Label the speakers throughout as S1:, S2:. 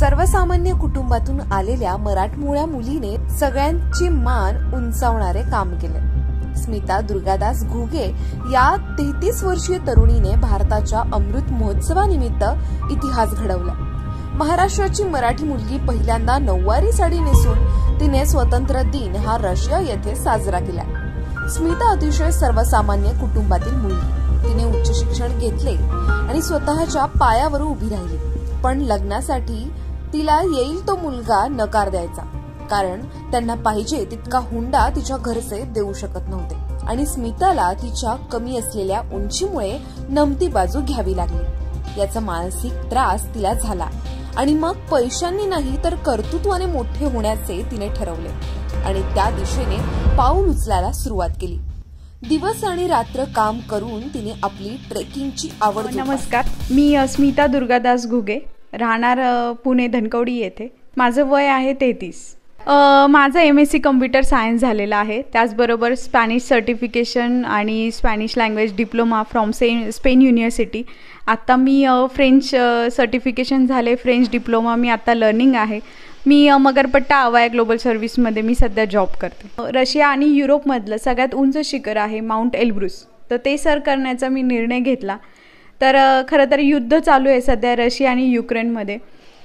S1: सर्वसामान्य कुटुंबातून आलेल्या मराठमोळ्या मुलीने सगळ्यांची मान उंचावणारे काम केले। स्मिता दुर्गादास घुगे या 33 वर्षीय तरुणीने भारताच्या अमृत महोत्सवानिमित्त इतिहास घडवला। महाराष्ट्राची मराठी मुलगी पहिल्यांदा नऊवारी साडी नेसून तिने स्वतंत्र दिन हा रशिया येथे साजरा केला। स्मिता अतिशय सर्वसामान्य कुटुंबातील मुलगी। तिने उच्च शिक्षण घेतले आणि स्वतःच्या पायावर उभी राहिली, पण लग्नासाठी तिला येईल तो मुलगा नकार द्यायचा, कारण त्यांना पाहिजे तितका हुंडा तिच्या घरचे देऊ शकत नव्हते आणि स्मिताला तिच्या कमी असलेल्या उंचीमुळे नमती बाजू घ्यावी लागली। याचा मानसिक त्रास तिला झाला आणि मग पैशांनी नाही तर कर्तृत्वाने मोठे होण्याचे तिने ठरवले आणि त्या दिशेने पाऊल उचलायला सुरुवात केली। दिवस आणि रात्र काम करून तिने आपली ट्रेकिंगची आवड
S2: नमस्कार, मी स्मिता दुर्गादास घुगे, राहणार पुणे धनकवडी येथे। माझं वय आहे 33। माझं MSc कम्प्युटर सायन्स झालेलं आहे। त्याचबरोबर स्पॅनिश सर्टिफिकेशन आणि Spanish language diploma from Spain university. आता मी फ्रेंच सर्टिफिकेशन झाले, फ्रेंच डिप्लोमा मी आता लर्निंग आहे। मी मगरपट्टा आवाया ग्लोबल सर्व्हिसमध्ये मी सध्या जॉब करते। रशिया आणि युरोपमधलं सगळ्यात उंच शिखर आहे माउंट एल्ब्रुस, तर ते सर करण्याचा मी निर्णय घेतला। तर खरं तर युद्ध चालू आहे सध्या रशिया आणि युक्रेनमध्ये,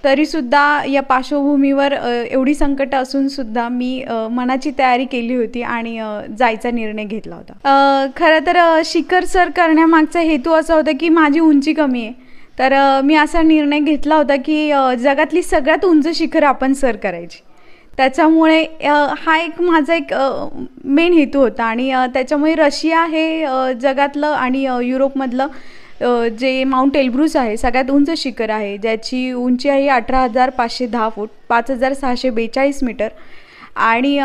S2: तरीसुद्धा या पार्श्वभूमीवर एवढी संकट असून सुद्धा मी मनाची तयारी केली होती आणि जायचा निर्णय घेतला होता। खरं तर शिखर सर करण्यामागचा हेतू असा होता की माझी उंची कमी आहे, तर मी असा निर्णय घेतला होता की जगातली सगळ्यात उंच शिखर आपण सर करायची। त्याच्यामुळे हा एक माझा एक मेन हेतू होता आणि त्याच्यामुळे रशिया हे जगातलं आणि युरोपमधलं जे माउंट एल्ब्रुस आहे सगळ्यात उंच शिखर आहे, ज्याची उंची आहे 18,510 फूट 5,642 मीटर आणि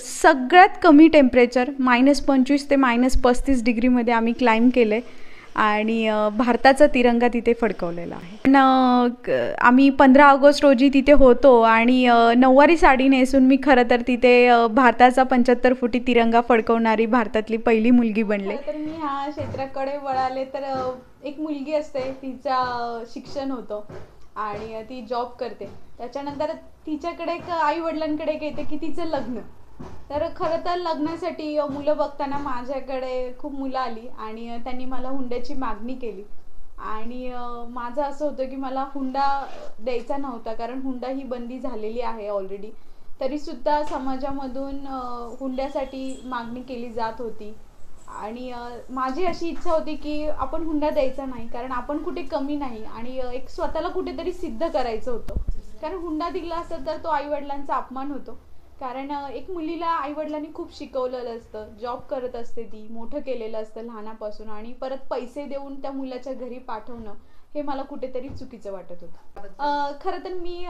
S2: सगळ्यात कमी टेम्परेचर -25 ते -35 डिग्रीमध्ये आम्ही क्लाइंब केले आणि भारताचा तिरंगा तिथे फडकवलेला आहे। पण आम्ही 15 ऑगस्ट रोजी तिथे होतो आणि नऊवारी साडी नेसून मी खरं तर तिथे भारताचा 75 फुटी तिरंगा फडकवणारी भारतातली पहिली मुलगी बनले। तर मी ह्या क्षेत्राकडे वळाले तर एक मुलगी असते, तिचं शिक्षण होतं आणि ती जॉब करते, त्याच्यानंतर तिच्याकडे एक आई वडिलांकडे येते की तिचं लग्न। तर खरं तर लग्नासाठी मुलं बघताना माझ्याकडे खूप मुलं आली आणि त्यांनी मला हुंड्याची मागणी केली आणि माझं असं होतं की मला हुंडा द्यायचा नव्हता, कारण हुंडा ही बंदी झालेली आहे ऑलरेडी। तरीसुद्धा समाजामधून हुंड्यासाठी मागणी केली जात होती आणि माझी अशी इच्छा होती की आपण हुंडा द्यायचा नाही, कारण आपण कुठे कमी नाही आणि एक स्वतःला कुठेतरी सिद्ध करायचं होतं, कारण हुंडा दिला असता तर तो आईवडिलांचा अपमान होतो। कारण एक मुलीला आईवडिलांनी खूप शिकवलेलं असतं, जॉब करत असते, ती मोठं केलेलं असतं लहानापासून आणि परत पैसे देऊन त्या मुलाच्या घरी पाठवणं हे मला कुठेतरी चुकीचं वाटत होतं। खरं तर मी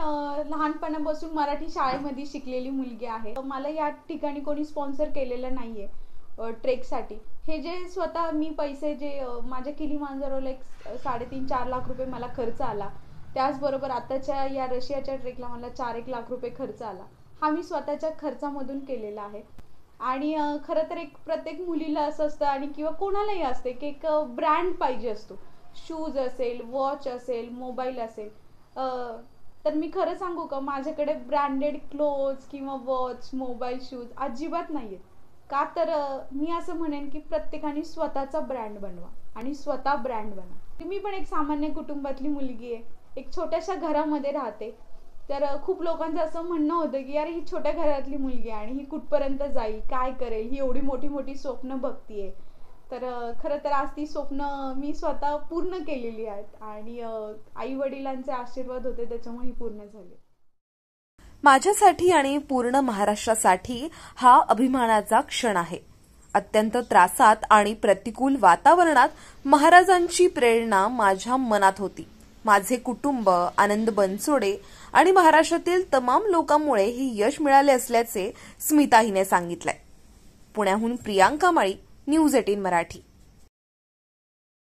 S2: लहानपणापासून मराठी शाळेमध्ये शिकलेली मुलगी आहे। मला या ठिकाणी कोणी स्पॉन्सर केलेलं नाहीये ट्रेकसाठी। हे जे स्वतः मी पैसे जे माझ्या किलीमांजारोला 3.5-4 लाख रुपये मला खर्च आला, त्याचबरोबर आताच्या या रशियाच्या ट्रेकला मला 4-1 लाख रुपये खर्च आला, हा मी स्वतःच्या खर्चामधून केलेला आहे। आणि खरं तर एक प्रत्येक मुलीला असं असतं आणि किंवा कोणालाही असते की एक ब्रँड पाहिजे असतो, शूज असेल, वॉच असेल, मोबाईल असेल। तर मी खरं सांगू का, माझ्याकडे ब्रँडेड क्लोथ्स किंवा वॉच, मोबाईल, शूज अजिबात नाही आहेत। का तर मी असं म्हणेन की प्रत्येकाने स्वतःचा ब्रँड बनवा आणि स्वतः ब्रँड बना। मी पण एक सामान्य कुटुंबातली मुलगी आहे, एक छोट्याशा घरामध्ये राहते, तर खूप लोकांचं असं म्हणणं होतं की यार ही छोट्या घरातली मुलगी आहे आणि ही कुठपर्यंत जाईल, काय करेल, ही एवढी मोठी मोठी स्वप्न बघतीये। तर खरं तर आज ती स्वप्न मी स्वतः पूर्ण केलेली आहेत आणि आई वडिलांचे आशीर्वाद होते त्याच्यामुळे ही पूर्ण झाली।
S1: माझ्यासाठी आणि पूर्ण महाराष्ट्रासाठी हा अभिमानाचा क्षण आहे। अत्यंत त्रासात आणि प्रतिकूल वातावरणात महाराजांची प्रेरणा माझ्या मनात होती। माझे कुटुंब, आनंद बनसोडे आणि महाराष्ट्रातील तमाम लोकांमुळे हे यश मिळाले असल्याचे स्मिता हिने सांगितलंय। पुण्याहून प्रियांका माळी, न्यूज 18 मराठी।